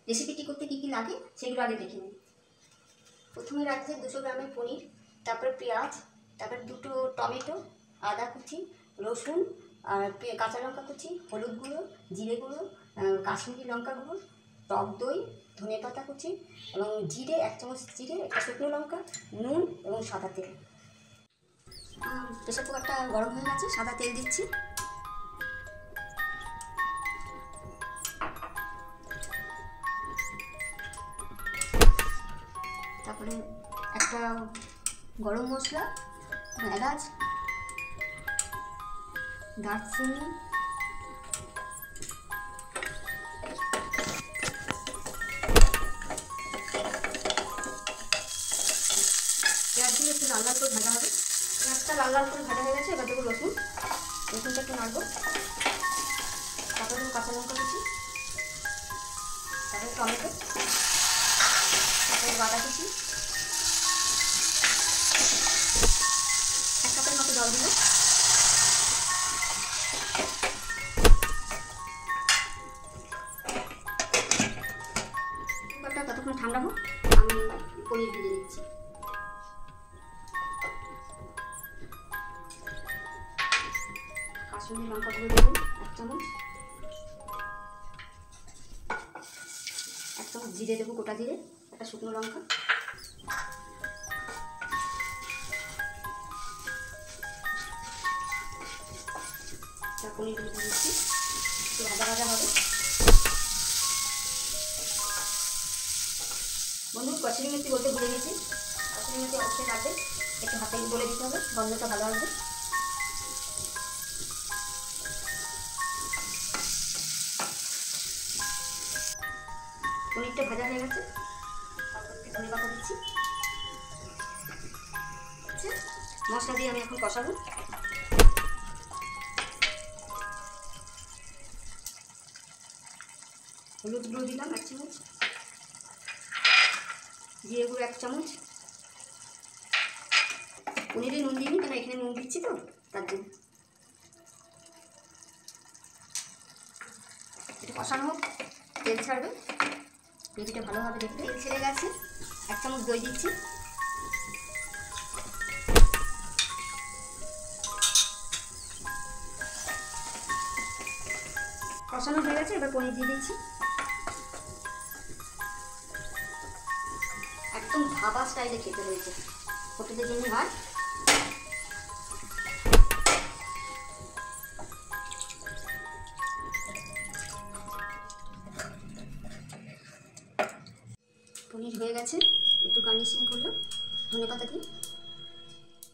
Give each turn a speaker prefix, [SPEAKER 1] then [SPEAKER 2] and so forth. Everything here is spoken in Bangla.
[SPEAKER 1] রেসিপিটি করতে কী কী লাগে সেগুলো আগে দেখে নিই। প্রথমে রাখছে 200 গ্রামের পনির, তারপর পেঁয়াজ, তারপর 2টো টমেটো, আদা কুচি, রসুন আর কাঁচা লঙ্কা কুচি, হলুদ গুঁড়ো, জিরে গুঁড়ো, কাশ্মীরি লঙ্কা গুঁড়ো, টক দই, ধনে পাতা কুচি এবং জিরে 1 চামচ, জিরে, একটা শুকনো লঙ্কা, নুন এবং সাদা তেল। প্রেসার কুকারটা গরম হয়ে গেছে, সাদা তেল দিচ্ছি। তারপরে একটা গরম মশলা, এলাচ, দারচিনি, পেঁয়াজগুলো একটু লাল লাল করে ভাজা হবে। পেঁয়াজটা লাল লাল করে ভাজা হয়ে গেছে, এবার দেবো রসুনটা একটু নাড়বো। তারপরে দেবো কাঁচা লঙ্কা কুচি, তারপরে টমেটো, তারপরে বাটা কুচি, 1 কাপের মতো জল দিল। কুকারটা ততক্ষণ ঠান্ডা হোক, আমি পনির ভেজে নিচ্ছি। কাশ্মীরি লঙ্কা গুঁড়ো দেবো 1 চামচ, 1 চামচ জিরে দেবো, গোটা জিরে, একটা শুকনো লঙ্কা, পনিরগুলো দিয়ে দিচ্ছি, একটু ভাজা ভাজা হবে। বন্ধু, কসুরি মেথি বলতে ভুলে গেছি, কসুরি মেথি অবশ্যই লাগবে, একটু হাতে বলে দিতে হবে, গন্ধটা ভালো আসবে। পনিরটা ভাজা হয়ে গেছে, ধনে পাতা দিচ্ছি। মশলা দিয়ে আমি এখন কষাবো। হলুদ গুঁড়ো দিলাম 1 চামচ, জিরে গুঁড়ো 1 চামচ, পনিরে নুন দিইনি কেন এখানে নুন দিচ্ছি তো তার জন্য। এটা কষানো হোক, তেল ছাড়বে, গ্রেভিটা ভালো হবে দেখতে। তেল ছেড়ে গেছে, 1 চামচ দই দিচ্ছি। কষানো হয়ে গেছে, এবার পনির দিয়ে দিচ্ছি। একদম ধাবা স্টাইলে খেতে হয়েছে, হোটেলের জন্য হয়। পনির হয়ে গেছে, একটু গার্নিশিং করলাম ধনে পাতা দিয়ে।